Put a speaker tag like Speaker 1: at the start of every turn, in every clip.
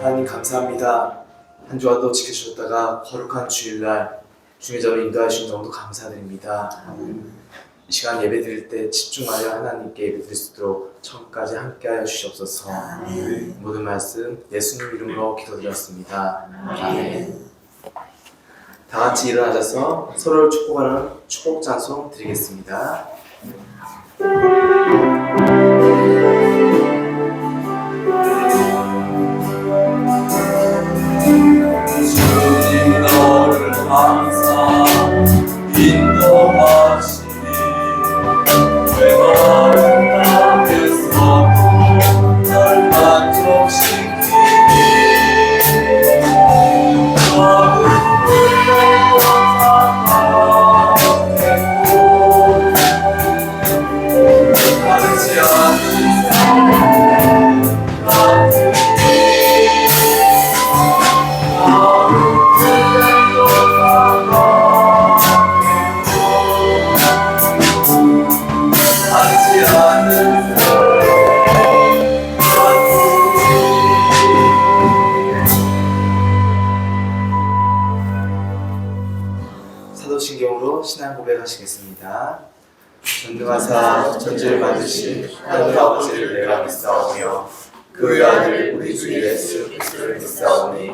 Speaker 1: 하나님 감사합니다. 한 주와 또 지켜주셨다가 거룩한 주일날 주의 저를 인도하신 너무도 감사드립니다. 이 시간 예배 드릴 때 집중하여 하나님께 예배 드릴 수 있도록 처음까지 함께하여 주시옵소서. 모든 말씀 예수님 이름으로 기도드렸습니다. 아멘. 다 같이 일어나셔서 서로를 축복하는 축복 찬송 드리겠습니다.
Speaker 2: 주님 너를 항상 인도하시니 왜 마음 땅에서도 널 만족시키니 너를 불러도 사랑했고 다르지 않은 삶 같으니
Speaker 1: 사도신경으로 신앙 고백하시겠습니다. 전능하사 전지를 만드신 하늘 아버지를 내가 믿사오며 그의 아들 우리 주 예수 그리스도를 믿사오니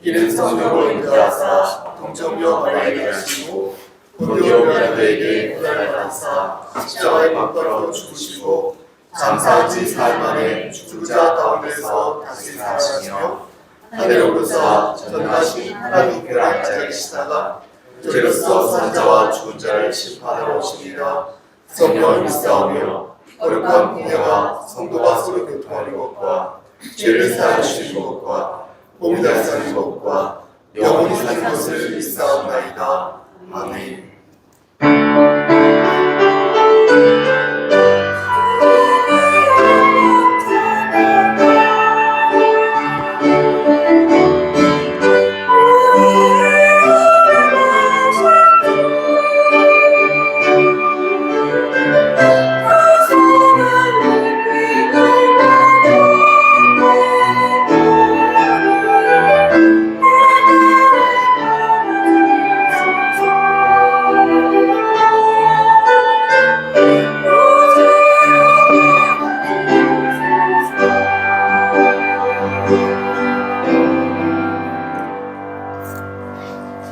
Speaker 1: 이는 성령으로 잉태하사 동정녀 마리아에게 하시고 본디오 빌라도에게 고난을 받으사 십자가에 못 박혀 죽으시고 장사한 지 사흘 만에 죽은 자 가운데서 다시 사시며 하늘에 오르사 전능하신 하나님께로 앉아 계시다가 저로서 산자와 죽은 자를 심판하러 오십니다. 성령을 믿사오며 거룩한 공회와 성도가 서로 교통하는 것과 죄를 사하여 주시는 것과 몸이 다시 사는 것과 영원히 사는 것을 믿사옵나이다. 아멘.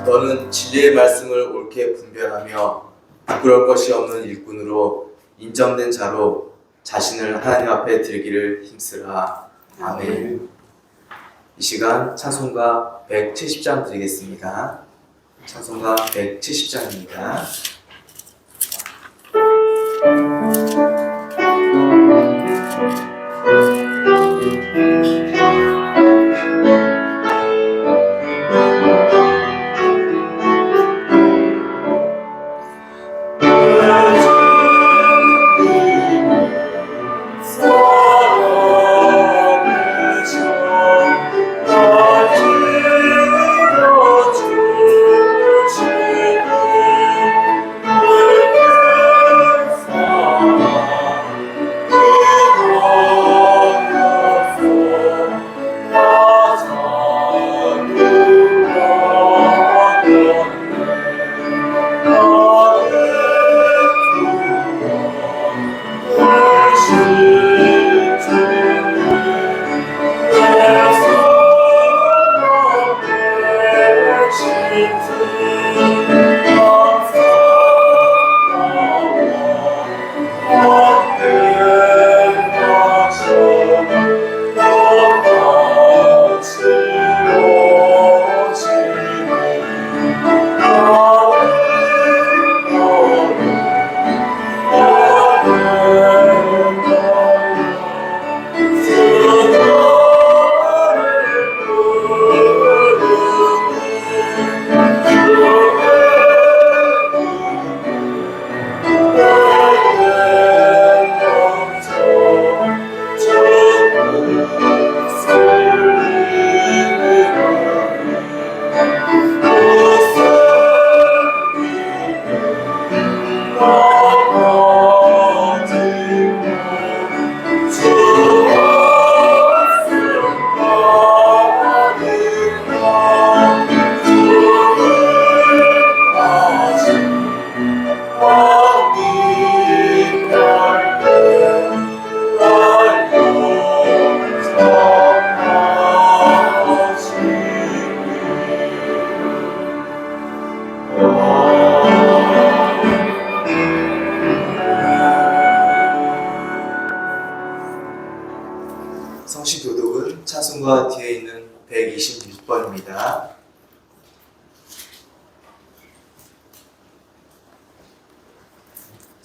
Speaker 1: 너는 진리의 말씀을 옳게 분별하며 부끄러울 것이 없는 일꾼으로 인정된 자로 자신을 하나님 앞에 들기를 힘쓰라. 아멘. 이 시간 찬송가 170장 드리겠습니다. 찬송가 170장입니다.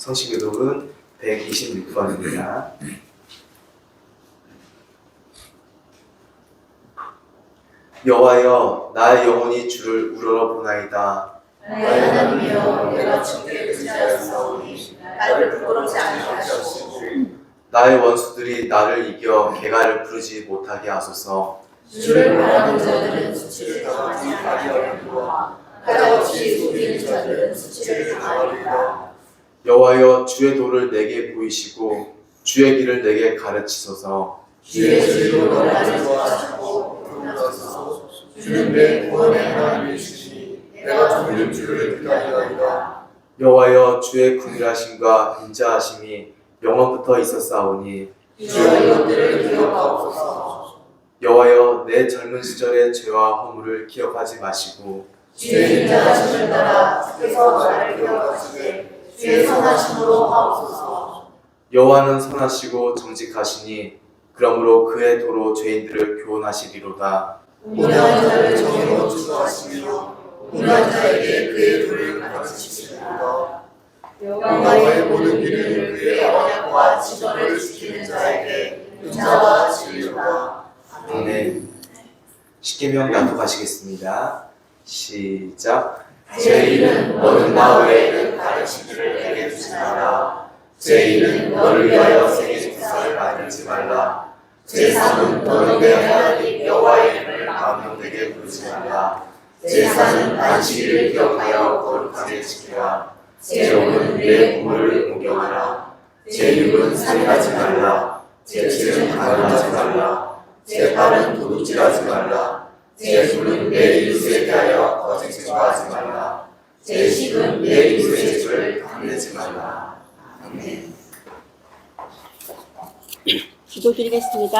Speaker 1: 성시교독은 126번입니다. 여호와여, 나의 영혼이 주를 우러러 보나이다.
Speaker 3: 나의 하나님이여, 내가 주께 의지하였사오니 나를 부끄럽지 않게 하시고
Speaker 1: 나의 원수들이 나를 이겨 개가를 부르지 못하게 하소서.
Speaker 3: 주를 바라는 자들은 수치를 당하지 아니하리로다. 가자없이 속이는 자들은 수치를 당하리로다.
Speaker 1: 여호와여, 주의 도를 내게 보이시고 주의 길을 내게 가르치소서.
Speaker 3: 주의 길로 나를 도와주고 도우소서. 주는 내 구원의 하나님이시니 내가 종일 주를 기다리나이다.
Speaker 1: 여호와여, 주의 긍휼하심과 인자하심이 영원부터 있었사오니
Speaker 3: 주의 이것들을 기억하옵소서.
Speaker 1: 여호와여, 내 젊은 시절의 죄와 허물을 기억하지 마시고
Speaker 3: 주의 인자하심을 따라 주께서 나를 기억하시되 주의 선하심으로 하옵소서.
Speaker 1: 여호와는 선하시고 정직하시니 그러므로 그의 도로 죄인들을 교훈하시리로다.
Speaker 3: 온유한 자를 정의로 주도하시며 온유한 자에게 그의 도를 가르치시리로다. 여호와의 모든 길은 그의 언약과 지도를 지키는 자에게 인자와 진리로다.
Speaker 1: 아멘. 십계명 낭독하시겠습니다. 시작.
Speaker 3: 제 이는 너는 나 외에는 가르치기를 내게 주지 마라. 제 이는 너를 위하여 세계 역사를 만들지 말라. 제 3은 너는 내 하나님 여호와의 이름을 망령되게 부르지 말라. 제 4는 안식일을 기억하여 거룩하게 지키라. 제 5는 내 부모를 공경하라. 제 6은 살인하지 말라. 제 7은 가늠하지 말라. 제 8은 도둑질하지 말라. 제 9는 내 이웃에 대하여 거짓 증거하지 말라. 제 10은 내 이웃의 죄를 감내지 말라. 아멘.
Speaker 4: 기도드리겠습니다.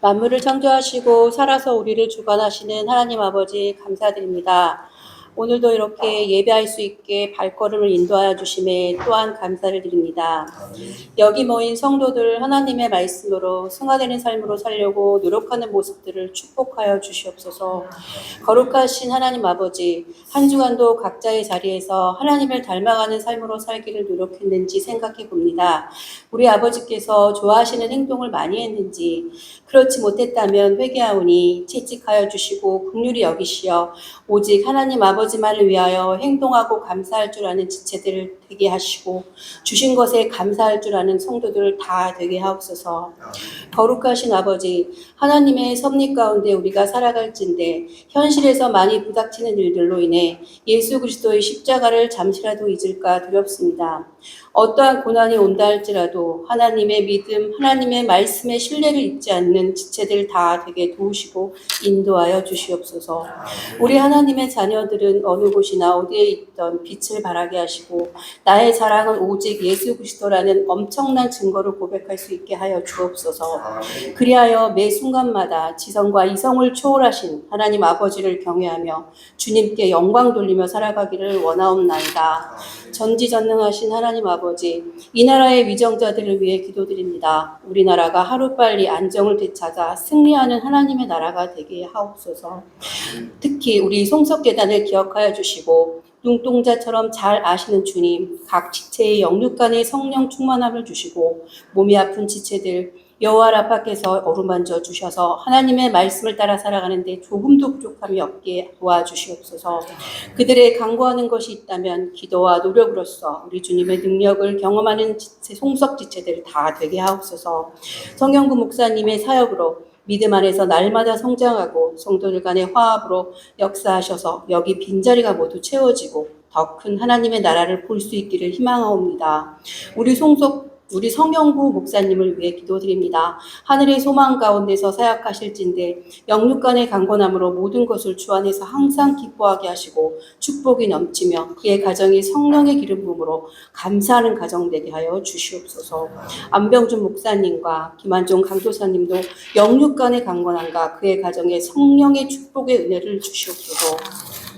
Speaker 4: 만물을 창조하시고 살아서 우리를 주관하시는 하나님 아버지 감사드립니다. 오늘도 이렇게 예배할 수 있게 발걸음을 인도하여 주심에 또한 감사를 드립니다. 여기 모인 성도들 하나님의 말씀으로 승화되는 삶으로 살려고 노력하는 모습들을 축복하여 주시옵소서. 거룩하신 하나님 아버지, 한 주간도 각자의 자리에서 하나님을 닮아가는 삶으로 살기를 노력했는지 생각해 봅니다. 우리 아버지께서 좋아하시는 행동을 많이 했는지, 그렇지 못했다면 회개하오니 채찍하여 주시고 긍휼히 여기시어 오직 하나님 아버지만을 위하여 행동하고 감사할 줄 아는 지체들을 되게 하시고 주신 것에 감사할 줄 아는 성도들 다 되게 하옵소서. 거룩하신 아버지, 하나님의 섭리 가운데 우리가 살아갈진데 현실에서 많이 부닥치는 일들로 인해 예수 그리스도의 십자가를 잠시라도 잊을까 두렵습니다. 어떠한 고난이 온다 할지라도 하나님의 믿음, 하나님의 말씀에 신뢰를 잊지 않는 지체들 다 되게 도우시고 인도하여 주시옵소서. 우리 하나님의 자녀들은 어느 곳이나 어디에 있던 빛을 발하게 하시고 나의 자랑은 오직 예수 그리스도라는 엄청난 증거를 고백할 수 있게 하여 주옵소서. 그리하여 매 순간마다 지성과 이성을 초월하신 하나님 아버지를 경외하며 주님께 영광 돌리며 살아가기를 원하옵나이다. 전지전능하신 하나님 아버지, 이 나라의 위정자들을 위해 기도드립니다. 우리나라가 하루빨리 안정을 되찾아 승리하는 하나님의 나라가 되게 하옵소서. 특히 우리 송석계단을 기억하여 주시고 눈동자처럼 잘 아시는 주님, 각 지체의 영육간의 성령 충만함을 주시고 몸이 아픈 지체들 여호와 라파께서 어루만져 주셔서 하나님의 말씀을 따라 살아가는데 조금도 부족함이 없게 도와주시옵소서. 그들의 간구하는 것이 있다면 기도와 노력으로써 우리 주님의 능력을 경험하는 지체, 송석 지체들 다 되게 하옵소서. 성경구 목사님의 사역으로 믿음 안에서 날마다 성장하고 성도들 간의 화합으로 역사하셔서 여기 빈자리가 모두 채워지고 더 큰 하나님의 나라를 볼 수 있기를 희망하옵니다. 우리 성경구 목사님을 위해 기도드립니다. 하늘의 소망 가운데서 사역하실진데 영육간의 강건함으로 모든 것을 주 안에서 항상 기뻐하게 하시고 축복이 넘치며 그의 가정이 성령의 기름 부음으로 감사하는 가정 되게 하여 주시옵소서. 안병준 목사님과 김한종 강도사님도 영육간의 강건함과 그의 가정에 성령의 축복의 은혜를 주시옵소서.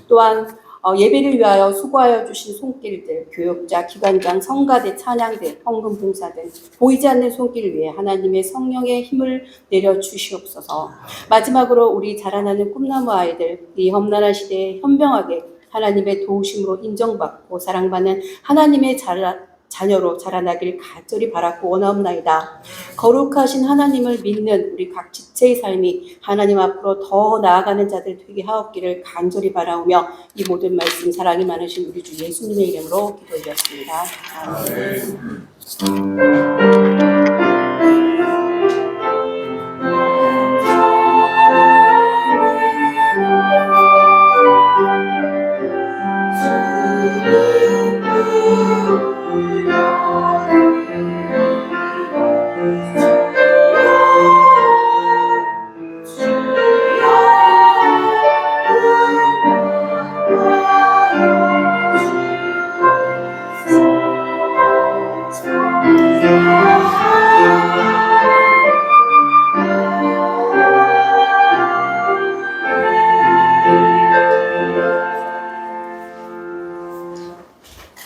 Speaker 4: 또한 예배를 위하여 수고하여 주신 손길들, 교역자, 기관장, 성가대, 찬양대, 헌금 봉사들, 보이지 않는 손길을 위해 하나님의 성령의 힘을 내려 주시옵소서. 마지막으로 우리 자라나는 꿈나무 아이들, 이 험난한 시대에 현명하게 하나님의 도우심으로 인정받고 사랑받는 하나님의 자녀로 자라나길 간절히 바라고 원하옵나이다. 거룩하신 하나님을 믿는 우리 각 지체의 삶이 하나님 앞으로 더 나아가는 자들 되게 하옵기를 간절히 바라오며 이 모든 말씀 사랑이 많으신 우리 주 예수님의 이름으로 기도드렸습니다. 아멘.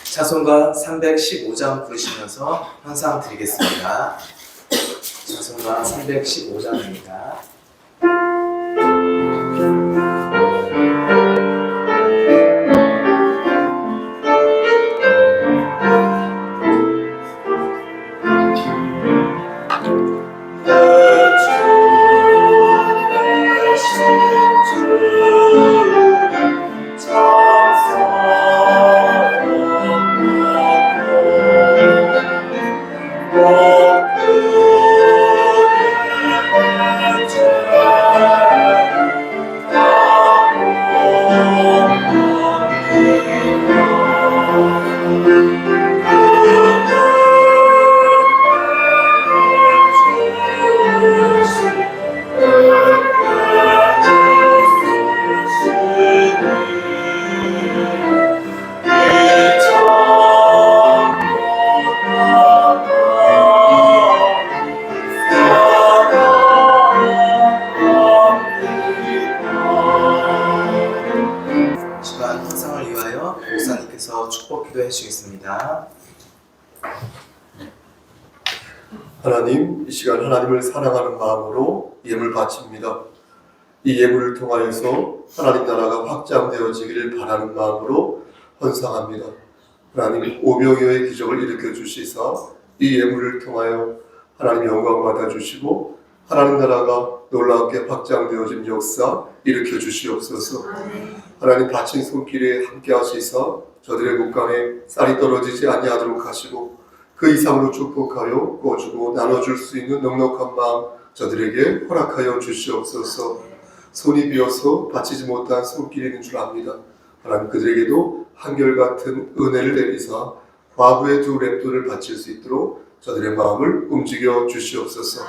Speaker 1: 찬송가 315장 부르시면서 현상 드리겠습니다. 찬송가 315장입니다. 해주시겠습니다.
Speaker 3: 하나님, 이 시간 하나님을 사랑하는 마음으로 예물 바칩니다. 이 예물을 통하여서 하나님 나라가 확장되어지기를 바라는 마음으로 헌상합니다. 하나님, 오병이어의 기적을 일으켜 주시사 이 예물을 통하여 하나님 영광 받아 주시고 하나님 나라가 놀랍게 확장되어진 역사 일으켜 주시옵소서. 하나님 바친 손길에 함께 하시사 저들의 곳간에 쌀이 떨어지지 아니하도록 하시고 그 이상으로 축복하여 구워주고 나눠줄 수 있는 넉넉한 마음 저들에게 허락하여 주시옵소서. 손이 비어서 바치지 못한 손길이 있는 줄 압니다. 하나님 그들에게도 한결같은 은혜를 내리사 과부의 두 랩돈을 바칠 수 있도록 저들의 마음을 움직여 주시옵소서.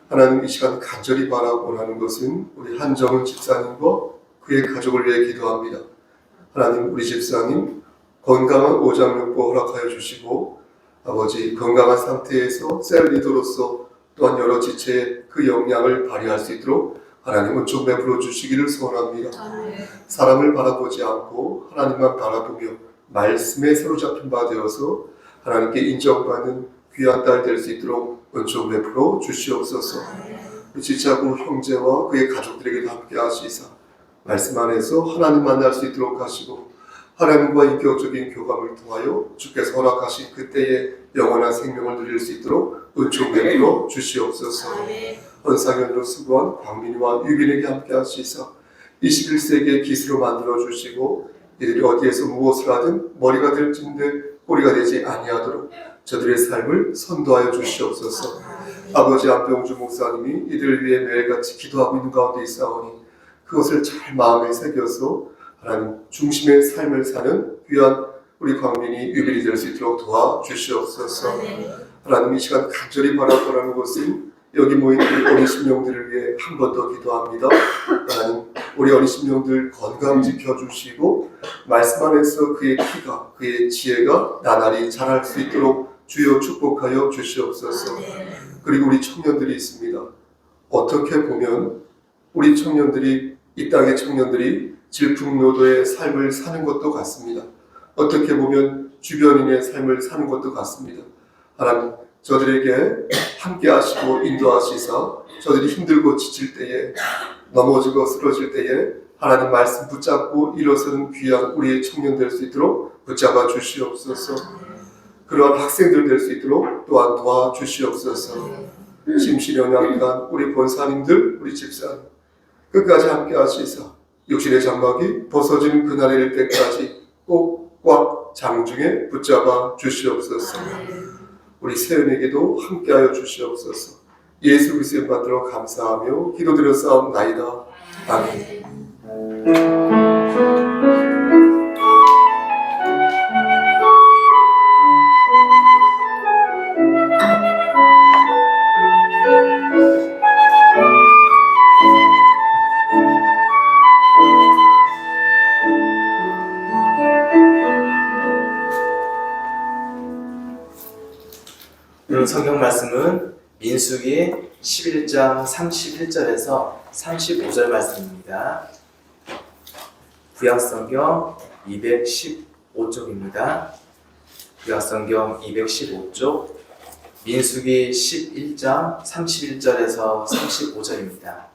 Speaker 3: 하나님 이 시간 간절히 바라고 원하는 것은 우리 한정은 집사님과 그의 가족을 위해 기도합니다. 하나님 우리 집사님 건강한 오장육부 허락하여 주시고 아버지 건강한 상태에서 셀 리더로서 또한 여러 지체의 그 역량을 발휘할 수 있도록 하나님은 좀 베풀어 주시기를 소원합니다. 사람을 바라보지 않고 하나님만 바라보며 말씀에 사로잡힌 바 되어서 하나님께 인정받는 귀한 딸 될 수 있도록 은총 베풀어 주시옵소서. 지체하고 형제와 그의 가족들에게도 함께 하시사 말씀 안에서 하나님 만날 수 있도록 하시고 하나님과 인격적인 교감을 통하여 주께서 허락하신 그때의 영원한 생명을 누릴 수 있도록 은총 베풀어 주시옵소서. 헌상연으로 수고한 광민이와 유빈에게 함께 하시사 21세기의 기수로 만들어 주시고 이들이 어디에서 무엇을 하든 머리가 될진데 꼬리가 되지 아니하도록 저들의 삶을 선도하여 주시옵소서. 아버지 안병주 목사님이 이들을 위해 매일같이 기도하고 있는 가운데 있사오니 그것을 잘 마음에 새겨서 하나님 중심의 삶을 사는 귀한 우리 광민이 유빈이 될 수 있도록 도와주시옵소서. 하나님 이 시간 간절히 바라보라는 것은 여기 모인 우리 어린 심령들을 위해 한 번 더 기도합니다. 하나님 우리 어린 심령들 건강 지켜주시고 말씀 안에서 그의 키가 그의 지혜가 나날이 자랄 수 있도록 주여 축복하여 주시옵소서. 그리고 우리 청년들이 있습니다. 어떻게 보면 우리 청년들이 이 땅의 청년들이 질풍노도의 삶을 사는 것도 같습니다. 어떻게 보면 주변인의 삶을 사는 것도 같습니다. 하나님 저들에게 함께 하시고 인도하시사 저들이 힘들고 지칠 때에 넘어지고 쓰러질 때에
Speaker 5: 하나님 말씀 붙잡고 일어서는 귀한 우리의 청년 될 수 있도록 붙잡아 주시옵소서. 그러한 학생들 될 수 있도록 또한 도와주시옵소서. 심신연약한 우리 권사님들, 우리 집사님 끝까지 함께 하시사 육신의 장막이 벗어지는 그날에 이를 때까지 꼭 꽉 장중에 붙잡아 주시옵소서. 우리 세연에게도 함께하여 주시옵소서. 예수 그리스도의 받들어 감사하며 기도드려 싸움나이다. 아멘.
Speaker 1: 오늘 성경 말씀은 민수기 11장 31절에서 35절 말씀입니다. 구약성경 215쪽입니다. 구약성경 215쪽 민수기 11장 31절에서 35절입니다.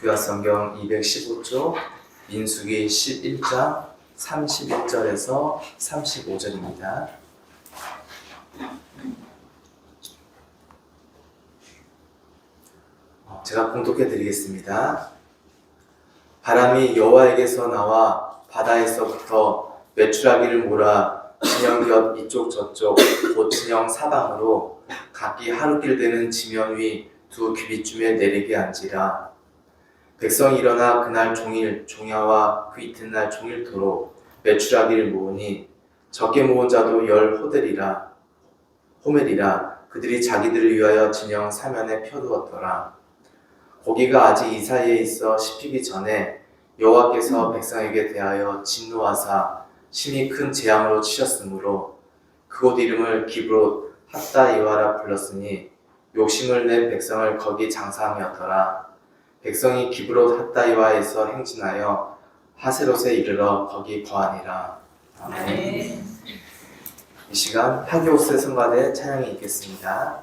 Speaker 1: 구약성경 215쪽 민수기 11장 31절에서 35절입니다. 제가 봉독해 드리겠습니다. 바람이 여호와에게서 나와 바다에서부터 메추라기를 몰아 진영 곁 이쪽 저쪽 곧 진영 사방으로 각기 하루길 되는 지면 위 두 규빗쯤에 내리게 한지라. 백성이 일어나 그날 종일 종야와 그 이튿날 종일토록 메추라기를 모으니 적게 모은 자도 10 호멜이라. 그들이 자기들을 위하여 진영 사면에 펴두었더라. 고기가 아직 이 사이에 있어 씹히기 전에 여호와께서 백성에게 대하여 진노하사 심히 큰 재앙으로 치셨으므로 그곳 이름을 기브롯 핫다이와라 불렀으니 욕심을 낸 백성을 거기 장사함이었더라. 백성이 기브롯 핫다이와에서 행진하여 하세롯에 이르러 거기 거하니라. 아멘. 이 시간 하기오스 성가대 찬양이 있겠습니다.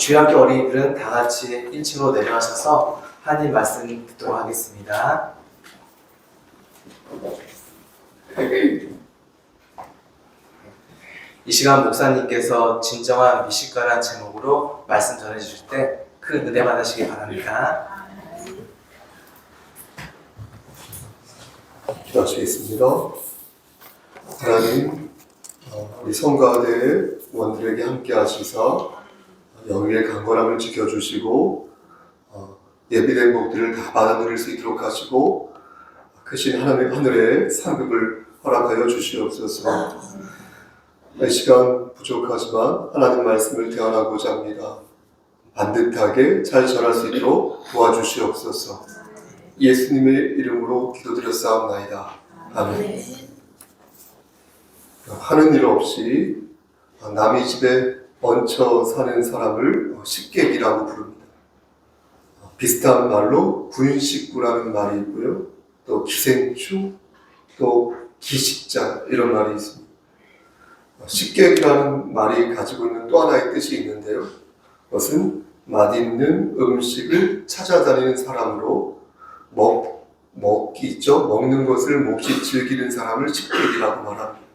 Speaker 1: 주일학교 어린이들은 다 같이 1층으로 내려가셔서 하나님 말씀 듣도록 하겠습니다. 이 시간 목사님께서 진정한 미식가란 제목으로 말씀 전해주실 때 큰 은혜 받으시기 바랍니다.
Speaker 5: 기도하시겠습니다. 하나님, 우리 성가대 원들에게 함께 하시사 영의 강건함을 지켜주시고 예비된 복들을 다 받아 누릴 수 있도록 하시고 크신 하나님 하늘의 상급을 허락하여 주시옵소서. 이 시간 부족하지만 하나님 말씀을 대언하고자 합니다. 반듯하게 잘 전할 수 있도록 도와주시옵소서. 예수님의 이름으로 기도드렸사옵나이다. 아멘. 하는 일 없이 남의 집에 얹혀 사는 사람을 식객이라고 부릅니다. 비슷한 말로 군식구라는 말이 있고요. 또 기생충, 또 기식자 이런 말이 있습니다. 식객이라는 말이 가지고 있는 또 하나의 뜻이 있는데요. 그것은 맛있는 음식을 찾아다니는 사람으로 먹기 있죠. 먹는 것을 몹시 즐기는 사람을 식객이라고 말합니다.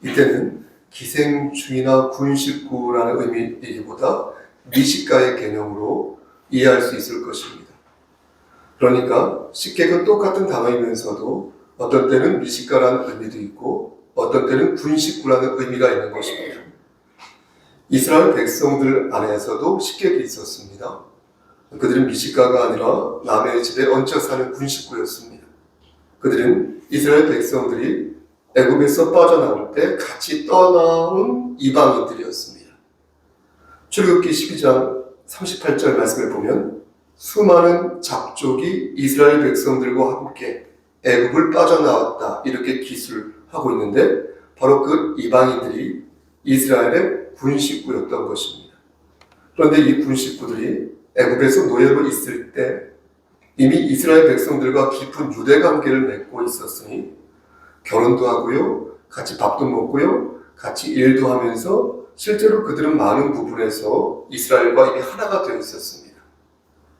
Speaker 5: 이때는 기생충이나 군식구라는 의미이기보다 미식가의 개념으로 이해할 수 있을 것입니다. 그러니까 식객은 똑같은 단어이면서도 어떤 때는 미식가라는 의미도 있고 어떤 때는 군식구라는 의미가 있는 것입니다. 이스라엘 백성들 안에서도 식객이 있었습니다. 그들은 미식가가 아니라 남의 집에 얹혀 사는 군식구였습니다. 그들은 이스라엘 백성들이 애굽에서 빠져나올 때 같이 떠나온 이방인들이었습니다. 출애굽기 12장 38절 말씀을 보면 수많은 잡족이 이스라엘 백성들과 함께 애굽을 빠져나왔다 이렇게 기술하고 있는데 바로 그 이방인들이 이스라엘의 군식구였던 것입니다. 그런데 이 군식구들이 애굽에서 노예로 있을 때 이미 이스라엘 백성들과 깊은 유대 관계를 맺고 있었으니 결혼도 하고요, 같이 밥도 먹고요, 같이 일도 하면서 실제로 그들은 많은 부분에서 이스라엘과 이미 하나가 되어 있었습니다.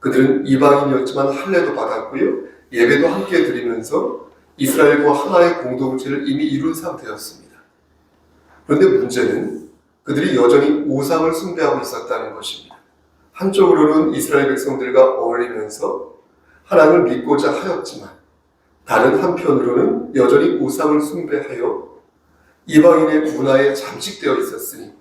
Speaker 5: 그들은 이방인이었지만 할례도 받았고요, 예배도 함께 드리면서 이스라엘과 하나의 공동체를 이미 이룬 상태였습니다. 그런데 문제는 그들이 여전히 우상을 숭배하고 있었다는 것입니다. 한쪽으로는 이스라엘 백성들과 어울리면서 하나님을 믿고자 하였지만 다른 한편으로는 여전히 우상을 숭배하여 이방인의 문화에 잠식되어 있었으니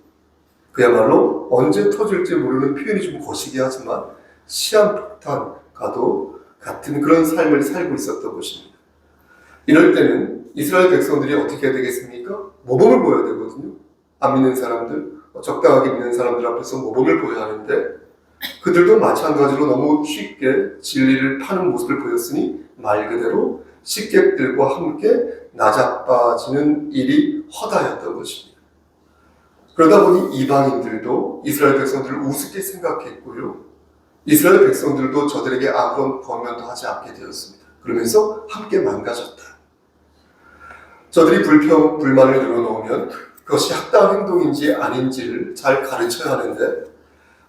Speaker 5: 그야말로 언제 터질지 모르는 표현이 좀 거시기 하지만 시한폭탄과도 같은 그런 삶을 살고 있었던 것입니다. 이럴 때는 이스라엘 백성들이 어떻게 해야 되겠습니까? 모범을 보여야 되거든요. 안 믿는 사람들, 적당하게 믿는 사람들 앞에서 모범을 보여야 하는데 그들도 마찬가지로 너무 쉽게 진리를 파는 모습을 보였으니 말 그대로 식객들과 함께 나자빠지는 일이 허다였던 것입니다. 그러다 보니 이방인들도 이스라엘 백성들을 우습게 생각했고요. 이스라엘 백성들도 저들에게 아무런 권면도 하지 않게 되었습니다. 그러면서 함께 망가졌다. 저들이 불평불만을 늘어놓으면 그것이 합당한 행동인지 아닌지를 잘 가르쳐야 하는데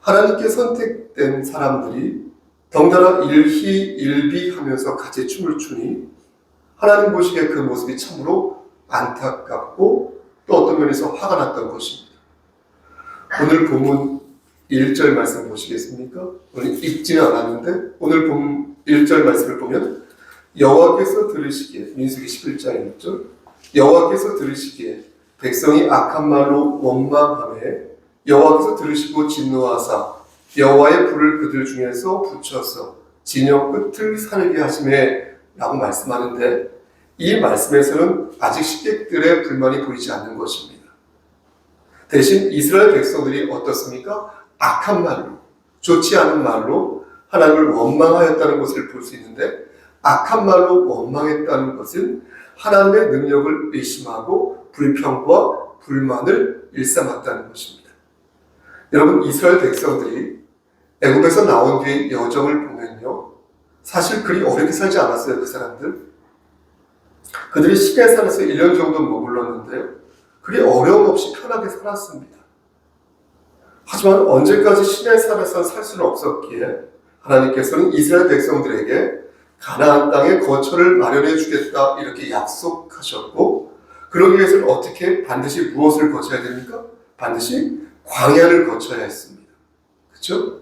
Speaker 5: 하나님께 선택된 사람들이 덩달아 일희일비하면서 같이 춤을 추니 하나님 보시기에 그 모습이 참으로 안타깝고 또 어떤 면에서 화가 났던 것입니다. 오늘 본문 1절 말씀 보시겠습니까? 오늘 읽지는 않았는데 오늘 본문 1절 말씀을 보면 여호와께서 들으시기에 민수기 11장 1절 여호와께서 들으시기에 백성이 악한 말로 원망하매 여호와께서 들으시고 진노하사 여호와의 불을 그들 중에서 붙여서 진영 끝을 사르게 하시매 라고 말씀하는데 이 말씀에서는 아직 식객들의 불만이 보이지 않는 것입니다. 대신 이스라엘 백성들이 어떻습니까? 악한 말로, 좋지 않은 말로 하나님을 원망하였다는 것을 볼 수 있는데 악한 말로 원망했다는 것은 하나님의 능력을 의심하고 불평과 불만을 일삼았다는 것입니다. 여러분, 이스라엘 백성들이 애굽에서 나온 뒤의 여정을 보면요, 사실 그리 어렵게 살지 않았어요. 그 사람들. 그들이 시내산에서 1년 정도 머물렀는데요, 그리 어려움 없이 편하게 살았습니다. 하지만 언제까지 신의 산에서 살 수는 없었기에 하나님께서는 이스라엘 백성들에게 가나안 땅에 거처를 마련해 주겠다 이렇게 약속하셨고, 그러기 위해서는 어떻게 반드시 무엇을 거쳐야 됩니까? 반드시 광야를 거쳐야 했습니다. 그렇죠?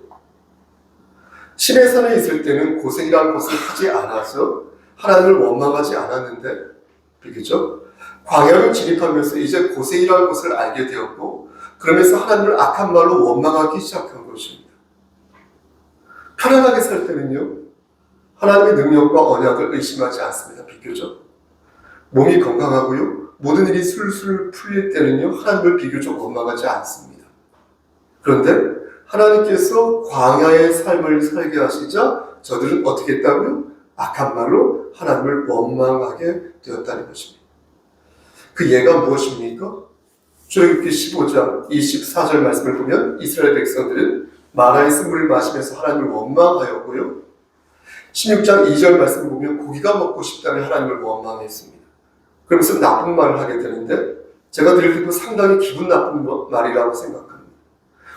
Speaker 5: 신의 산에 있을 때는 고생이라는 것을 하지 않아서 하나님을 원망하지 않았는데, 그렇죠? 광야를 진입하면서 이제 고생이라는 것을 알게 되었고, 그러면서 하나님을 악한 말로 원망하기 시작한 것입니다. 편안하게 살 때는요, 하나님의 능력과 언약을 의심하지 않습니다. 비교적 몸이 건강하고요, 모든 일이 술술 풀릴 때는요, 하나님을 비교적 원망하지 않습니다. 그런데 하나님께서 광야의 삶을 살게 하시자 저들은 어떻게 했다고요? 악한 말로 하나님을 원망하게 되었다는 것입니다. 그 예가 무엇입니까? 출애굽기 15장 24절 말씀을 보면 이스라엘 백성들은 마라의 물을 마시면서 하나님을 원망하였고요, 16장 2절 말씀을 보면 고기가 먹고 싶다며 하나님을 원망했습니다. 그러면서 나쁜 말을 하게 되는데, 제가 들을 때도 상당히 기분 나쁜 말이라고 생각합니다.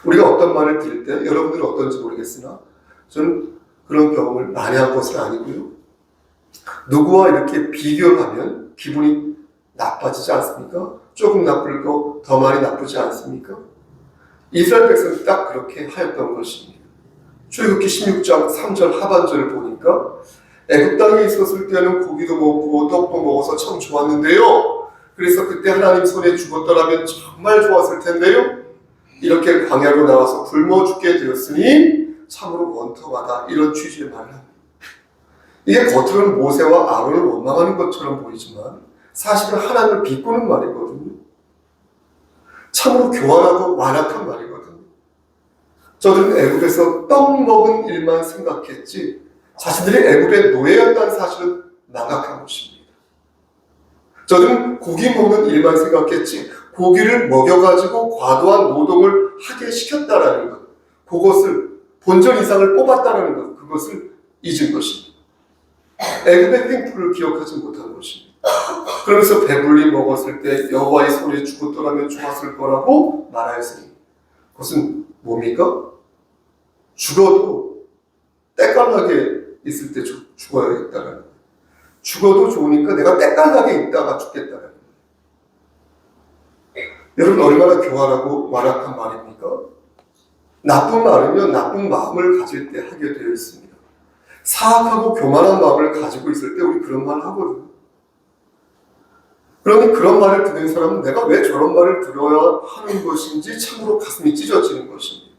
Speaker 5: 우리가 어떤 말을 들을 때, 여러분들은 어떤지 모르겠으나 저는 그런 경험을 많이 한 것은 아니고요, 누구와 이렇게 비교하면 기분이 나빠지지 않습니까? 조금 나쁠 거 더 많이 나쁘지 않습니까? 이스라엘 백성은 딱 그렇게 하였던 것입니다. 출애굽기 16장 3절 하반절을 보니까 애굽 땅에 있었을 때는 고기도 먹고 떡도 먹어서 참 좋았는데요, 그래서 그때 하나님 손에 죽었더라면 정말 좋았을 텐데요, 이렇게 광야로 나와서 굶어 죽게 되었으니 참으로 원통하다, 이런 취지의 말을 합니다. 이게 겉으로는 모세와 아론을 원망하는 것처럼 보이지만 사실은 하나님을 비꼬는 말이거든요. 참으로 교활하고 완악한 말이거든요. 저들은 애굽에서 떡 먹은 일만 생각했지 자신들이 애굽의 노예였다는 사실은 망각한 것입니다. 저들은 고기 먹는 일만 생각했지 고기를 먹여가지고 과도한 노동을 하게 시켰다라는 것, 그것을 본전 이상을 뽑았다라는 것, 그것을 잊은 것입니다. 애굽의 횡포를 기억하지 못한 것입니다. 그러면서 배불리 먹었을 때 여호와의 손에 죽었더라면 좋았을 거라고 말하였으니, 그것은 뭡니까? 죽어도 때깔나게 있을 때 죽어야겠다는 거예요. 죽어도 좋으니까 내가 때깔나게 있다가 죽겠다는 거예요. 여러분, 얼마나 교활하고 완악한 말입니까? 나쁜 말은요, 나쁜 마음을 가질 때 하게 되어 있습니다. 사악하고 교만한 마음을 가지고 있을 때 우리 그런 말 하거든요. 그러니 그런 말을 듣는 사람은 내가 왜 저런 말을 들어야 하는 것인지 참으로 가슴이 찢어지는 것입니다.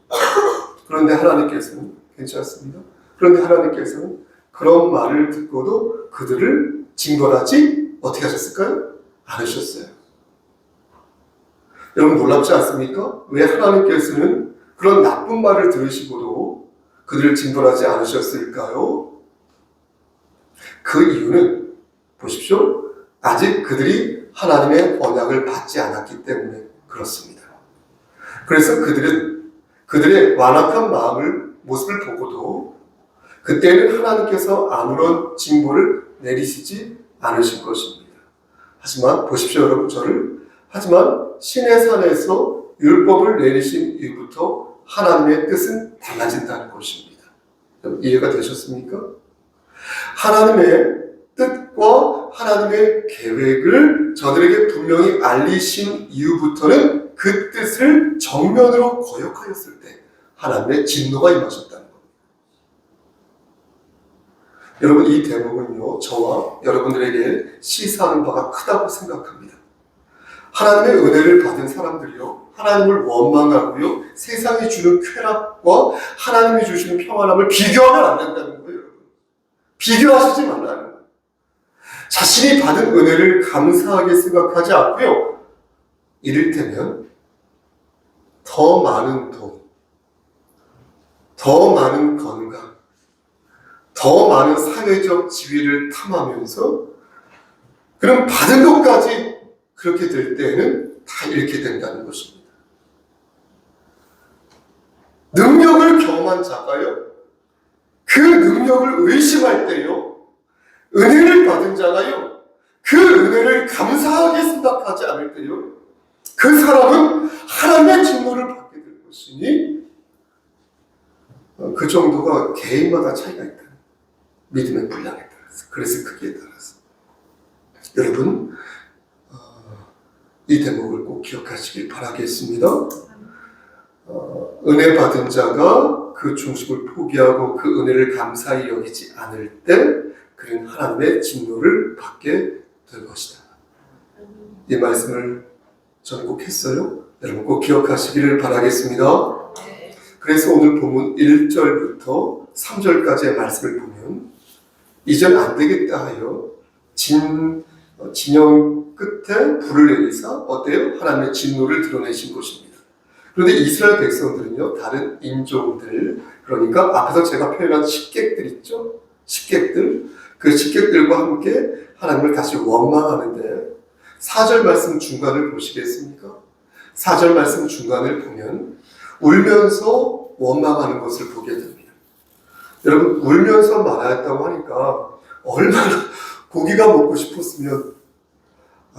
Speaker 5: 그런데 하나님께서는 괜찮습니다. 그런데 하나님께서는 그런 말을 듣고도 그들을 징벌하지 어떻게 하셨을까요? 않으셨어요. 여러분, 놀랍지 않습니까? 왜 하나님께서는 그런 나쁜 말을 들으시고도 그들을 징벌하지 않으셨을까요? 그 이유는 보십시오. 아직 그들이 하나님의 언약을 받지 않았기 때문에 그렇습니다. 그래서 그들은 그들의 완악한 모습을 보고도 그때는 하나님께서 아무런 징벌을 내리시지 않으실 것입니다. 하지만 보십시오, 여러분, 하지만 신의 산에서 율법을 내리신 이후부터 하나님의 뜻은 달라진다는 것입니다. 이해가 되셨습니까? 하나님의 뜻과 하나님의 계획을 저들에게 분명히 알리신 이후부터는 그 뜻을 정면으로 거역하였을 때 하나님의 진노가 임하셨다는 겁니다. 여러분, 이 대목은요, 저와 여러분들에게 시사하는 바가 크다고 생각합니다. 하나님의 은혜를 받은 사람들이요, 하나님을 원망하고요, 세상이 주는 쾌락과 하나님이 주시는 평안함을 비교하면 안 된다는 거예요. 여러분, 비교하시지 말라는 거예요. 자신이 받은 은혜를 감사하게 생각하지 않고요, 이를테면 더 많은 돈, 더 많은 건강, 더 많은 사회적 지위를 탐하면서 그럼 받은 것까지 그렇게 될 때에는 다 잃게 된다는 것입니다. 능력을 경험한 자가요, 그 능력을 의심할 때요, 은혜를 받은 자가요, 그 은혜를 감사하게 생각하지 않을 때요, 그 사람은 하나님의 진노를 받게 됩니다. 것이니 그 정도가 개인마다 차이가 있다. 믿음의 분량에 따라서, 그래서 크기에 따라서. 여러분, 이 대목을 꼭 기억하시길 바라겠습니다. 은혜 받은 자가 그 중심을 포기하고 그 은혜를 감사히 여기지 않을 때 그는 하나님의 진노를 받게 될 것이다. 이 말씀을 저는 꼭 했어요. 여러분 꼭 기억하시기를 바라겠습니다. 그래서 오늘 본문 1절부터 3절까지의 말씀을 보면 이젠 안 되겠다 하여 진영 끝에 불을 내리사 어때요? 하나님의 진노를 드러내신 것입니다. 그런데 이스라엘 백성들은요, 다른 인종들, 그러니까 앞에서 제가 표현한 식객들 있죠? 식객들, 그 식객들과 함께 하나님을 다시 원망하는데 4절 말씀 중간을 보시겠습니까? 4절 말씀 중간을 보면 울면서 원망하는 것을 보게 됩니다. 여러분, 울면서 말하였다고 하니까 얼마나 고기가 먹고 싶었으면,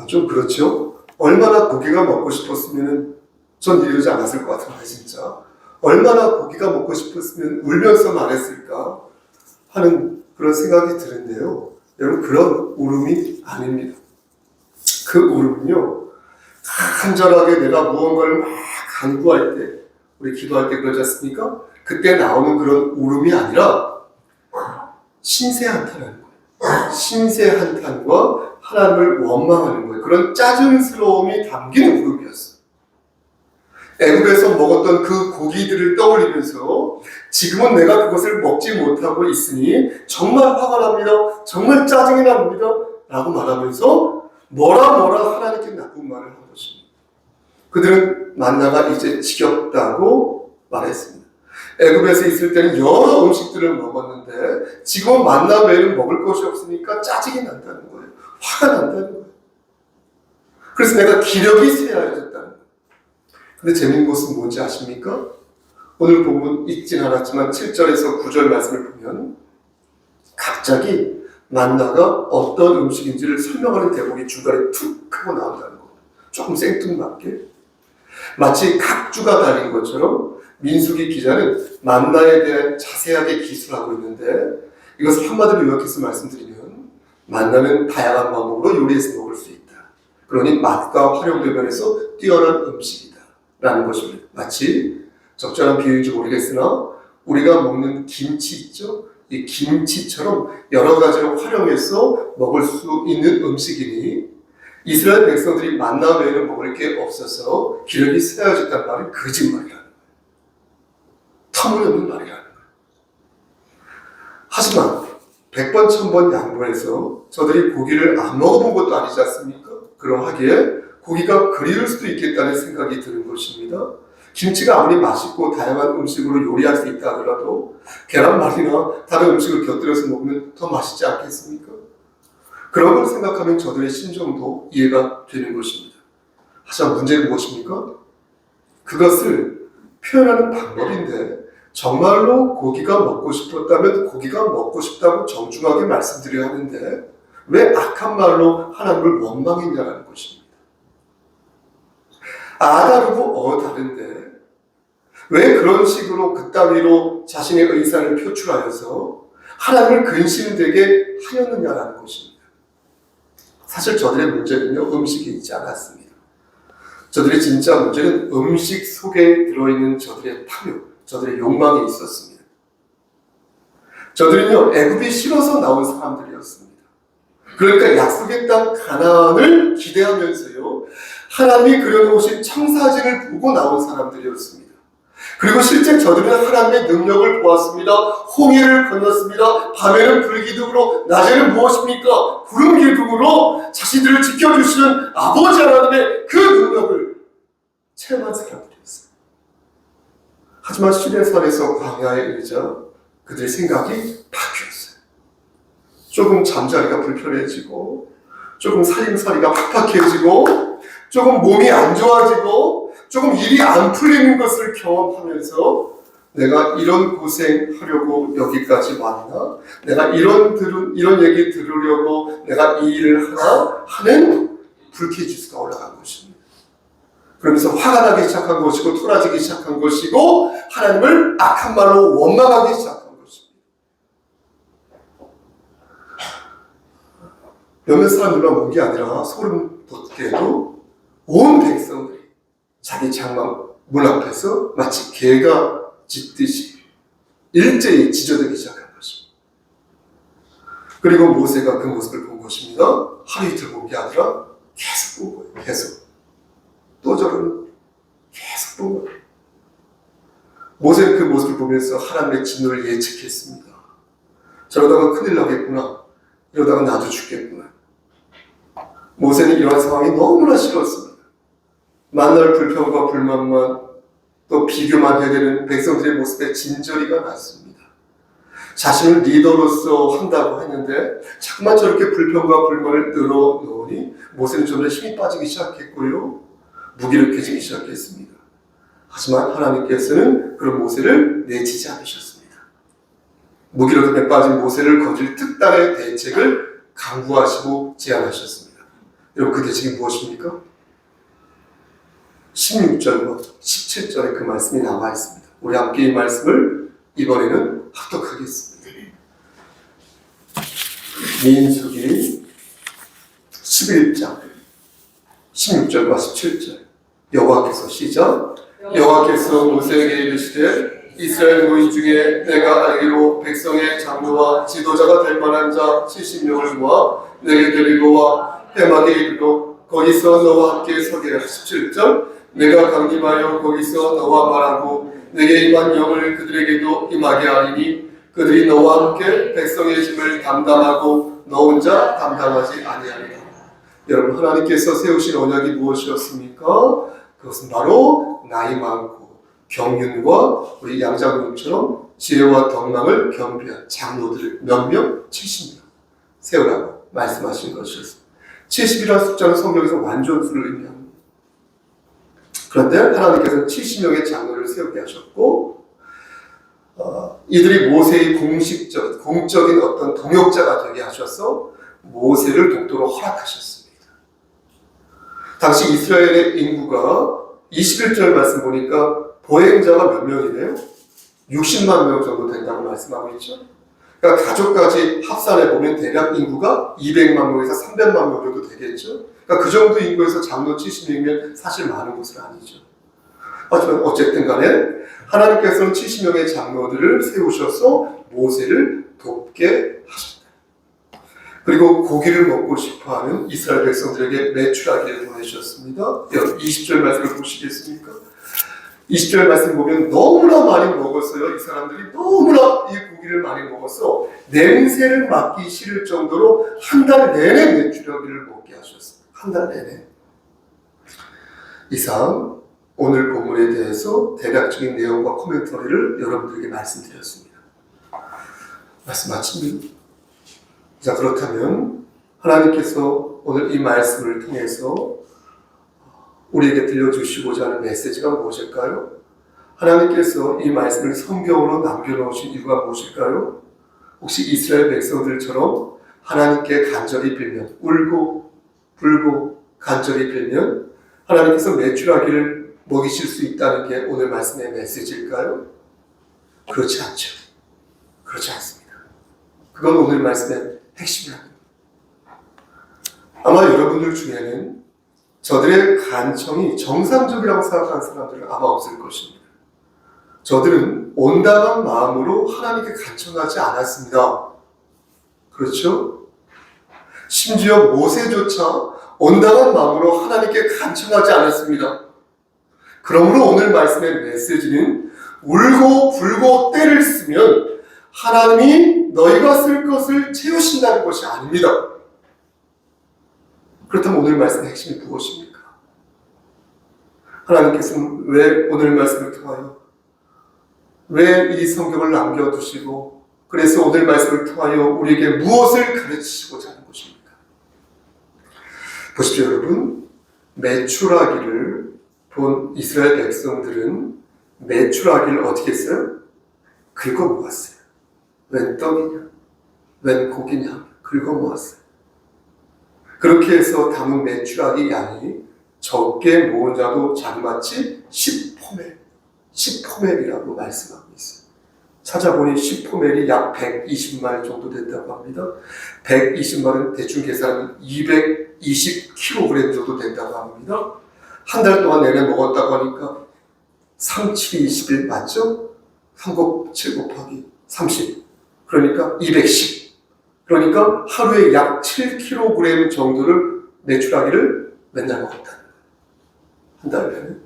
Speaker 5: 좀 그렇죠? 얼마나 고기가 먹고 싶었으면 전 이러지 않았을 것 같은데, 진짜. 얼마나 고기가 먹고 싶었으면 울면서 말했을까 하는 그런 생각이 드는데요. 여러분, 그런 울음이 아닙니다. 그 울음은요, 간절하게 내가 무언가를 막 간구할 때, 우리 기도할 때 그러지 않습니까? 그때 나오는 그런 울음이 아니라 신세한탄하는 거예요. 신세한탄과 하나님을 원망하는 거예요. 그런 짜증스러움이 담긴 울음이었어요. 애굽에서 먹었던 그 고기들을 떠올리면서 지금은 내가 그것을 먹지 못하고 있으니 정말 화가 납니다. 정말 짜증이 납니다. 라고 말하면서 뭐라 하나님께 나쁜 말을 한 것입니다. 그들은 만나가 이제 지겹다고 말했습니다. 애굽에서 있을 때는 여러 음식들을 먹었는데 지금은 만나 외에는 먹을 것이 없으니까 짜증이 난다는 거예요. 화가 난다는 거예요. 그래서 내가 기력이 쇠하여졌다는 거예요. 근데 재밌는 것은 뭔지 아십니까? 오늘 본문 읽진 않았지만 7절에서 9절 말씀을 보면 갑자기 만나가 어떤 음식인지를 설명하는 대목이 중간에 툭 하고 나온다는 겁니다. 조금 생뚱맞게. 마치 각주가 달린 것처럼 민수기 기자는 만나에 대한 자세하게 기술하고 있는데 이것을 한마디로 요약해서 말씀드리면 만나는 다양한 방법으로 요리해서 먹을 수 있다. 그러니 맛과 활용도 면에서 뛰어난 음식이다. 라는 것입니다. 마치 적절한 비유인지 모르겠으나 우리가 먹는 김치 있죠? 이 김치처럼 여러 가지로 활용해서 먹을 수 있는 음식이니 이스라엘 백성들이 만나 외에는 먹을 게 없어서 기력이 쇠하여졌다는 말은 거짓말이라는 거예요. 터무니없는 말이라는 거예요. 하지만 100번 1000번 양보해서 저들이 고기를 안 먹어본 것도 아니지 않습니까? 그러하기에 고기가 그리울 수도 있겠다는 생각이 드는 것입니다. 김치가 아무리 맛있고 다양한 음식으로 요리할 수 있다 하더라도 계란말이나 다른 음식을 곁들여서 먹으면 더 맛있지 않겠습니까? 그런 걸 생각하면 저들의 심정도 이해가 되는 것입니다. 하지만 문제는 무엇입니까? 그것을 표현하는 방법인데 정말로 고기가 먹고 싶었다면 고기가 먹고 싶다고 정중하게 말씀드려야 하는데 왜 악한 말로 하나님을 원망했냐는 것입니다. 다르고 다른데 왜 그런 식으로 그따위로 자신의 의사를 표출하여서 하나님을 근심되게 하였느냐라는 것입니다. 사실 저들의 문제는요, 음식이 있지 않았습니다. 저들의 진짜 문제는 음식 속에 들어있는 저들의 탐욕, 저들의 욕망이 있었습니다. 저들은요, 애굽이 싫어서 나온 사람들이었습니다. 그러니까 약속의 땅 가나안을 기대하면서요, 하나님이 그려놓으신 청사진을 보고 나온 사람들이었습니다. 그리고 실제 저들은 하나님의 능력을 보았습니다. 홍해를 건넜습니다. 밤에는 불기둥으로, 낮에는 무엇입니까? 구름기둥으로 자신들을 지켜주시는 아버지 하나님의 그 능력을 체험한 사람들이었어요. 하지만 시내산에서 광야에 이르자 그들의 생각이 바뀌었어요. 조금 잠자리가 불편해지고, 조금 살림살이가 팍팍해지고, 조금 몸이 안 좋아지고, 조금 일이 안 풀리는 것을 경험하면서 내가 이런 고생하려고 여기까지 왔나? 내가 이런 얘기 들으려고 내가 이 일을 하나? 하는 불쾌지수가 올라간 것입니다. 그러면서 화가 나기 시작한 것이고 토라지기 시작한 것이고 하나님을 악한 말로 원망하기 시작한 것입니다. 몇몇 사람들만 본 게 아니라 소름 돋게도 온 백성들이 자기 장막 문 앞에서 마치 개가 짖듯이 일제히 짖어대기 시작한 것입니다. 그리고 모세가 그 모습을 본 것입니다. 하루 이틀 본 게 아니라 계속 본 거예요. 계속. 또 저는 계속 본 거예요. 모세는 그 모습을 보면서 하나님의 진노를 예측했습니다. 저러다가 큰일 나겠구나. 이러다가 나도 죽겠구나. 모세는 이러한 상황이 너무나 싫었습니다. 만날 불평과 불만만 또 비교만 해야 되는 백성들의 모습에 진저리가 났습니다. 자신을 리더로서 한다고 했는데 자꾸만 저렇게 불평과 불만을 늘어놓으니 모세는 점점 힘이 빠지기 시작했고요. 무기력해지기 시작했습니다. 하지만 하나님께서는 그런 모세를 내치지 않으셨습니다. 무기력함에 빠진 모세를 건질 특단의 대책을 강구하시고 제안하셨습니다. 여러분 그 대책이 무엇입니까? 16절과 17절에 그 말씀이 나와 있습니다. 우리 함께 이 말씀을 이번에는 합독하겠습니다. 민수기 11장 16절과 17절 여호와께서 시작. 여호와께서 모세에게 이르시되 이스라엘 모인 중에 내가 알기로 백성의 장로와 지도자가 될 만한 자 70명을 모아 내게 데리고 와 해막에 이르러 거기서 너와 함께 서게 하라. 17절 내가 강림하여 거기서 너와 말하고 내게 임한 영을 그들에게도 임하게 하리니 그들이 너와 함께 백성의 짐을 담당하고 너 혼자 담당하지 아니하리라. 여러분 하나님께서 세우신 언약이 무엇이었습니까? 그것은 바로 나이 많고 경륜과 우리 양장님처럼 지혜와 덕망을 겸비한 장로들을 몇 명? 70명 세우라고 말씀하신 것이었습니다. 70이라는 숫자는 성경에서 완전수를 의미합니다. 그런데 하나님께서는 70명의 장로를 세우게 하셨고 이들이 모세의 공적인 어떤 동역자가 되게 하셔서 모세를 독도로 허락하셨습니다. 당시 이스라엘의 인구가 21절 말씀 보니까 보행자가 몇 명이네요? 60만 명 정도 된다고 말씀하고 있죠. 그러니까 가족까지 합산해 보면 대략 인구가 200만 명에서 300만 명 정도 되겠죠. 그러니까 그 정도 인구에서 장로 70명이면 사실 많은 것은 아니죠. 하지만 어쨌든 간에 하나님께서는 70명의 장로들을 세우셔서 모세를 돕게 하셨다. 그리고 고기를 먹고 싶어하는 이스라엘 백성들에게 메추라기를 보내셨습니다. 20절 말씀을 보시겠습니까? 20절 말씀 보면 너무나 많이 먹었어요. 이 사람들이 너무나 이 고기를 많이 먹어서 냄새를 맡기 싫을 정도로 한 달 내내 메추라기를 먹게 하셨어요. 한 달 내내. 이상 오늘 본문에 대해서 대략적인 내용과 코멘터리를 여러분들에게 말씀드렸습니다. 말씀 마칩니다. 자, 그렇다면 하나님께서 오늘 이 말씀을 통해서 우리에게 들려주시고자 하는 메시지가 무엇일까요? 하나님께서 이 말씀을 성경으로 남겨놓으신 이유가 무엇일까요? 혹시 이스라엘 백성들처럼 하나님께 간절히 빌면, 울고 불고 간절히 빌면 하나님께서 메추라기를 먹이실 수 있다는 게 오늘 말씀의 메시지일까요? 그렇지 않죠. 그렇지 않습니다. 그건 오늘 말씀의 핵심이랍니다. 아마 여러분들 중에는 저들의 간청이 정상적이라고 생각하는 사람들은 아마 없을 것입니다. 저들은 온당한 마음으로 하나님께 간청하지 않았습니다. 그렇죠? 심지어 모세조차 온당한 마음으로 하나님께 간청하지 않았습니다. 그러므로 오늘 말씀의 메시지는 울고 불고 때를 쓰면 하나님이 너희가 쓸 것을 채우신다는 것이 아닙니다. 그렇다면 오늘 말씀의 핵심이 무엇입니까? 하나님께서는 왜 오늘 말씀을 통하여 왜 이 성경을 남겨두시고 그래서 오늘 말씀을 통하여 우리에게 무엇을 가르치시고자 하는 것입니까? 보십시오 여러분. 메추라기를 본 이스라엘 백성들은 메추라기를 어떻게 했어요? 긁어 모았어요. 웬 떡이냐? 웬 고기냐? 긁어 모았어요. 그렇게 해서 담은 메추라기 양이 적게 모은 자도 자그마치 10포멜이라고 말씀하고 있어요. 찾아보니 10포멜이 약 120말 정도 된다고 합니다. 120말은 대충 계산하면 220kg 정도 된다고 합니다. 한 달 동안 내내 먹었다고 하니까 3, 7, 21 맞죠? 3 곱 7 곱하기 30 그러니까 210 그러니까 하루에 약 7kg 정도를 매출하기를 맨날 먹었다는 거예요. 한 달 내내.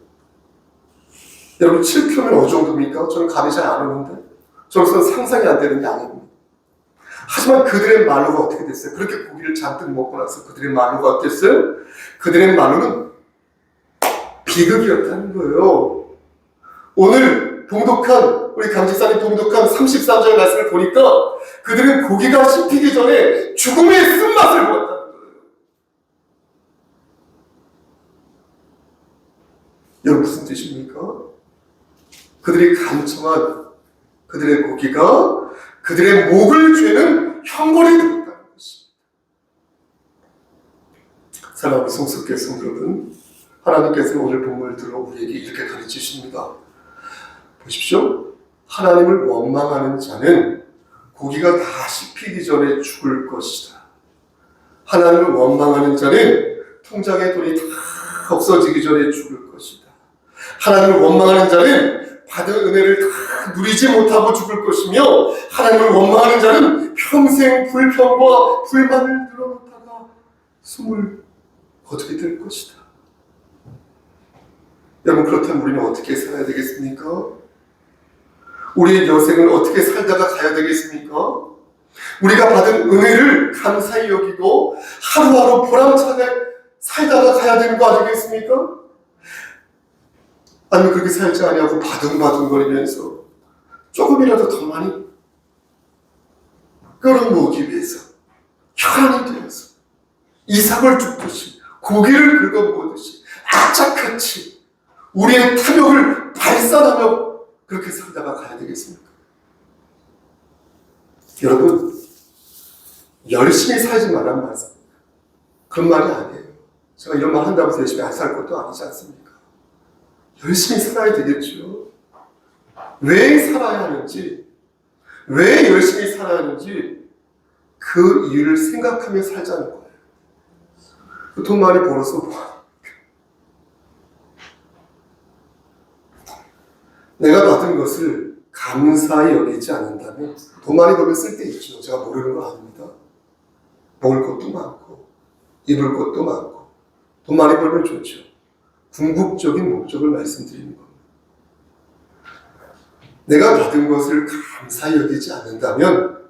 Speaker 5: 여러분 7kg면 어느 정도입니까? 저는 감이 잘 안 오는데 저로서는 상상이 안 되는 양입니다. 하지만 그들의 말로가 어떻게 됐어요? 그렇게 고기를 잔뜩 먹고 나서 그들의 말로가 어땠어요? 그들의 말로는 비극이었다는 거예요. 오늘 봉독한 우리 강직사님 봉독한 33절 말씀을 보니까 그들은 고기가 씹히기 전에 죽음의 쓴맛을 보았다는 거예요. 여러분 무슨 뜻입니까? 그들이 간청한 그들의 고기가 그들의 목을 죄는 형벌이 되었다는 것입니다. 사랑하는 성숙계 성도 여러분, 하나님께서 오늘 본문을 들어 우리에게 이렇게 가르치십니다. 보십시오. 하나님을 원망하는 자는 고기가 다 씹히기 전에 죽을 것이다. 하나님을 원망하는 자는 통장에 돈이 다 없어지기 전에 죽을 것이다. 하나님을 원망하는 자는 받은 은혜를 다 누리지 못하고 죽을 것이며 하나님을 원망하는 자는 평생 불평과 불만을 늘어놓다가 숨을 거두게 될 것이다. 여러분 그렇다면 우리는 어떻게 살아야 되겠습니까? 우리의 여생을 어떻게 살다가 가야 되겠습니까? 우리가 받은 은혜를 감사히 여기고 하루하루 보람차게 살다가 가야 되는 거 아니겠습니까? 아니면 그렇게 살지 아니하고 바둥바둥거리면서 조금이라도 더 많이 끌어모으기 위해서 혈안이 되어서 이삭을 죽듯이 고기를 긁어모으듯이 악착같이 우리의 탐욕을 발산하며 그렇게 살다가 가야 되겠습니까? 여러분 열심히 살지 말란 말씀 그런 말이 아니에요. 제가 이런 말 한다고 해서 열심히 안 살 것도 아니지 않습니까? 열심히 살아야 되겠죠. 왜 살아야 하는지, 왜 열심히 살아야 하는지 그 이유를 생각하며 살자는 거예요. 돈 많이 벌어서 뭐 내가 받은 것을 감사히 여기지 않는다면 돈 많이 벌면 쓸 때 있죠. 제가 모르는 거 아닙니다. 먹을 것도 많고 입을 것도 많고 돈 많이 벌면 좋죠. 궁극적인 목적을 말씀드리는 겁니다. 내가 받은 것을 감사히 여기지 않는다면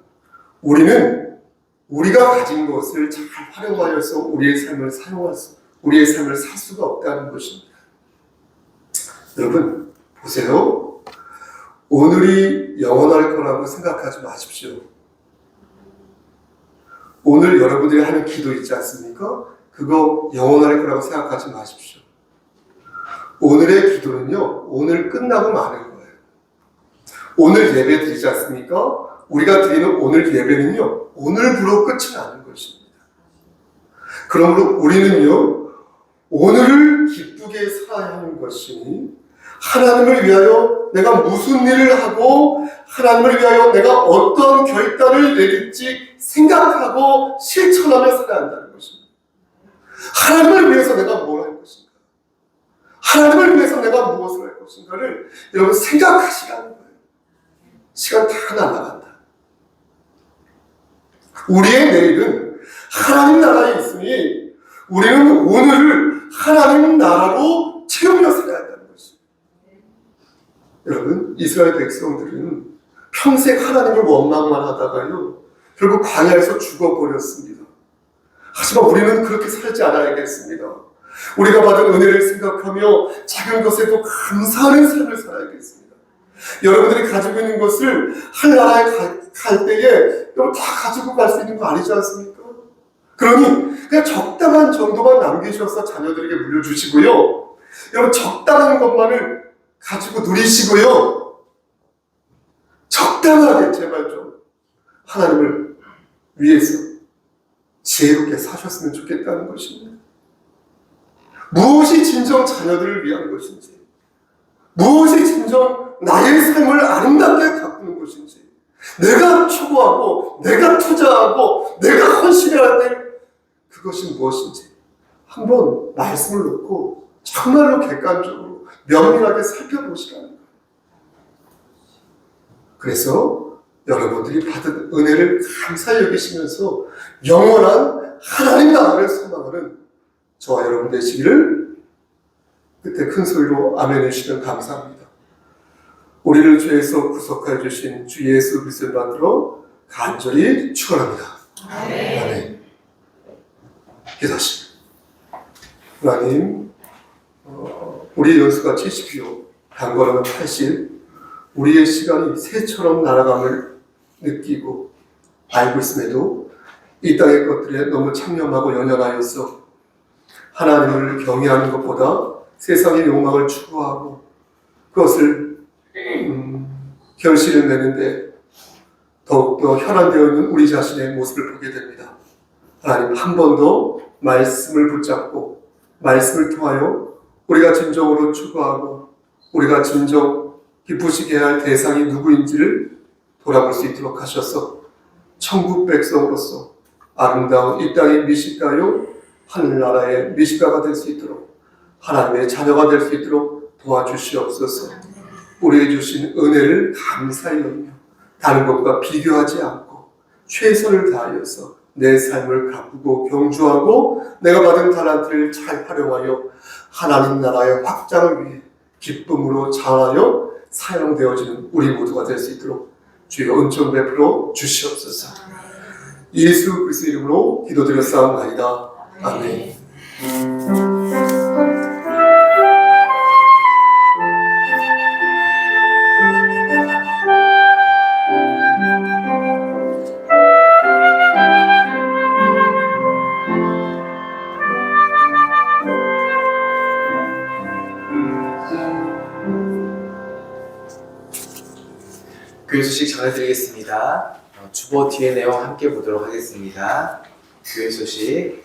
Speaker 5: 우리는 우리가 가진 것을 잘 활용하여서 우리의 삶을 우리의 삶을 살 수가 없다는 것입니다. 여러분 보세요. 오늘이 영원할 거라고 생각하지 마십시오. 오늘 여러분들이 하는 기도 있지 않습니까? 그거 영원할 거라고 생각하지 마십시오. 오늘의 기도는요, 오늘 끝나고 마는 거예요. 오늘 예배 드리지 않습니까? 우리가 드리는 오늘 예배는요, 오늘부로 끝이 나는 것입니다. 그러므로 우리는요, 오늘을 기쁘게 살아야 하는 것이니, 하나님을 위하여 내가 무슨 일을 하고, 하나님을 위하여 내가 어떤 결단을 내릴지 생각하고 실천하며 살아야 한다는 것입니다. 하나님을 위해서 내가 뭘 할 것인가? 하나님을 위해서 내가 무엇을 할 것인가를 여러분 생각하시라는 거예요. 시간 다 날아간다. 우리의 내일은 하나님 나라에 있으니 우리는 오늘을 하나님 나라로 채우며 살아야 한다는 것입니다. 여러분 이스라엘 백성들은 평생 하나님을 원망만 하다가요 결국 광야에서 죽어버렸습니다. 하지만 우리는 그렇게 살지 않아야겠습니다. 우리가 받은 은혜를 생각하며 작은 것에도 감사하는 삶을 살아야겠습니다. 여러분들이 가지고 있는 것을 한 나라에 갈 때에 여러분 다 가지고 갈 수 있는 거 아니지 않습니까? 그러니 그냥 적당한 정도만 남기셔서 자녀들에게 물려주시고요. 여러분 적당한 것만을 가지고 누리시고요. 적당하게 제발 좀 하나님을 위해서 지혜롭게 사셨으면 좋겠다는 것입니다. 무엇이 진정 자녀들을 위한 것인지, 무엇이 진정 나의 삶을 아름답게 가꾸는 것인지, 내가 추구하고 내가 투자하고 내가 헌신해야 될 그것이 무엇인지 한번 말씀을 놓고 정말로 객관적으로 면밀하게 살펴보시라는 거예요. 그래서 여러분들이 받은 은혜를 감사히 여기시면서 영원한 하나님 나라를 소망하는 저와 여러분 되시기를 그때 큰 소리로 아멘 해주시면 감사합니다. 우리를 죄에서 구속하여 주신 주 예수 그리스도를 만들어 간절히 축원합니다. 아멘. 기도하십니다. 하나님, 우리의 연수가 70요, 단거는 80, 우리의 시간이 새처럼 날아감을 느끼고 알고 있음에도 이 땅의 것들에 너무 창념하고 연연하여서 하나님을 경외하는 것보다 세상의 욕망을 추구하고 그것을 결실을 내는데 더욱더 혈안되어 있는 우리 자신의 모습을 보게 됩니다. 하나님, 한 번 더 말씀을 붙잡고 말씀을 통하여 우리가 진정으로 추구하고 우리가 진정 기쁘시게 할 대상이 누구인지를 돌아볼 수 있도록 하셔서 천국 백성으로서 아름다운 이 땅의 미식가요 하늘나라의 미식가가 될 수 있도록 하나님의 자녀가 될 수 있도록 도와주시옵소서. 우리에게 주신 은혜를 감사히 여기며 다른 것과 비교하지 않고 최선을 다하여서 내 삶을 가꾸고 경주하고 내가 받은 달란트를 잘 활용하여 하나님 나라의 확장을 위해 기쁨으로 잘하여 사용되어지는 우리 모두가 될 수 있도록 주여 은총 베풀어 주시옵소서. 예수 그리스도 이름으로 기도드렸사옵나이다. 아멘.
Speaker 1: 교회 소식 전해드리겠습니다. 주보 뒤의 내용 함께 보도록 하겠습니다. 교회 소식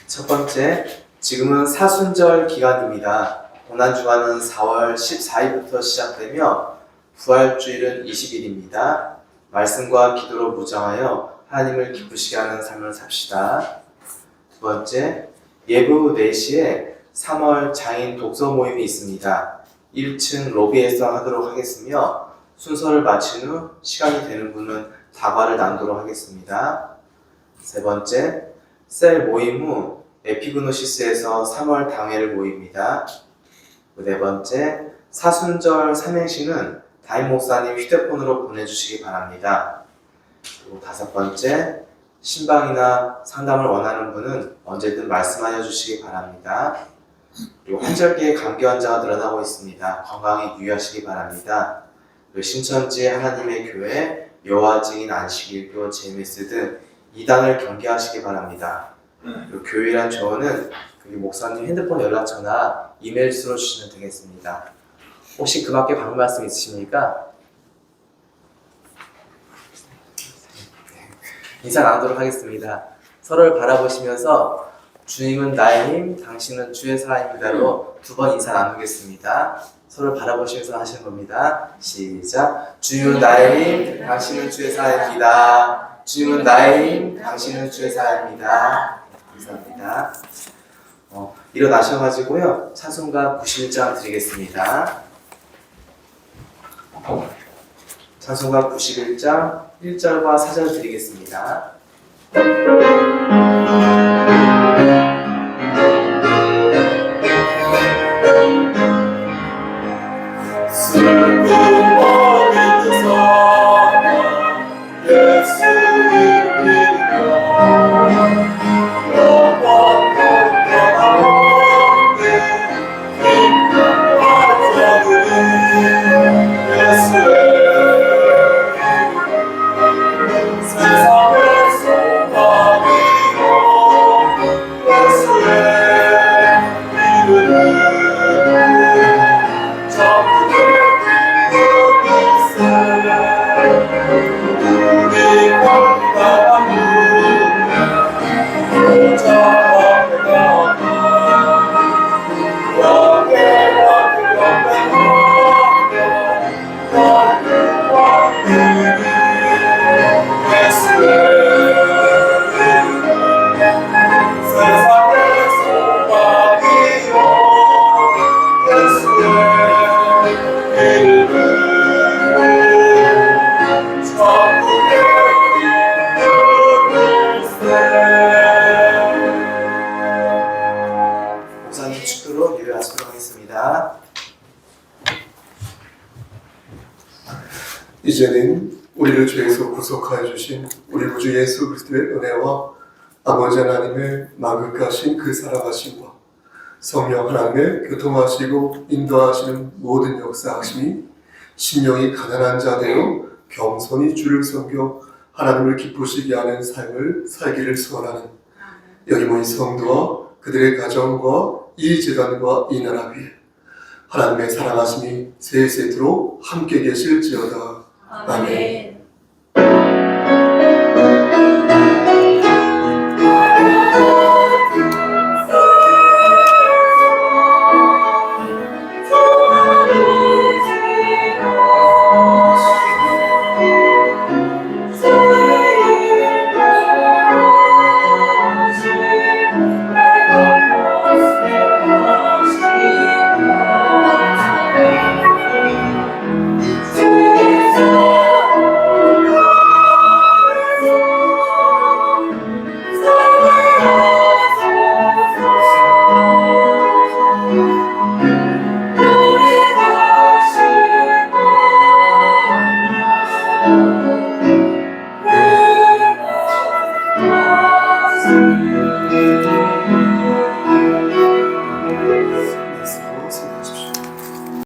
Speaker 1: 첫 번째, 지금은 사순절 기간입니다. 고난주간은 4월 14일부터 시작되며 부활주일은 20일입니다. 말씀과 기도로 무장하여 하나님을 기쁘시게 하는 삶을 삽시다. 두 번째, 예부 4시에 3월 장인 독서 모임이 있습니다. 1층 로비에서 하도록 하겠으며 순서를 마친 후 시간이 되는 분은 다과를 나누도록 하겠습니다. 세 번째, 셀 모임 후 에피그노시스에서 3월 당회를 모입니다. 네 번째, 사순절 삼행시는 담임 목사님 휴대폰으로 보내주시기 바랍니다. 그리고 다섯 번째, 신방이나 상담을 원하는 분은 언제든 말씀하여 주시기 바랍니다. 그리고 환절기에 감기 환자가 늘어나고 있습니다. 건강에 유의하시기 바랍니다. 신천지 하나님의 교회, 여호와 증인 안식일교, 제미스 등 이단을 경계하시기 바랍니다. 그리고 교회란 조언은 목사님 핸드폰 연락처나 이메일 주소로 주시면 되겠습니다. 혹시 그 밖에 방문 말씀 있으십니까? 인사 나누도록 하겠습니다. 서로를 바라보시면서 주님은 나의 힘, 당신은 주의 사랑입니다로 2번 인사 나누겠습니다. 서로를 바라보시면서 하시는 겁니다. 시작. 주님은 나의 힘, 당신은 주의 사랑입니다. 주님은 나의 힘, 당신은 주의 사랑입니다. 감사합니다. 일어나셔가지고요, 찬송가 91장 드리겠습니다. 찬송가 91장 1절과 4절 드리겠습니다.
Speaker 2: 세상의 소망이요
Speaker 1: 기도로 예배 마치도록 하겠습니다.
Speaker 5: 이제는 우리를 죄에서 구속하여 주신 우리 구주 예수 그리스도의 은혜와 아버지 하나님의 만극하신 그 사랑하심과 성령 하나님의 교통하시고 인도하시는 모든 역사하심이 심령이 가난한 자 되어 겸손히 주를 섬겨 하나님을 기쁘시게 하는 삶을 살기를 소원하는 여기 모인 성도와 그들의 가정과 이 재단과 이 나라 위에 하나님의 사랑하심이 세세토록 함께 계실지어다. 아멘.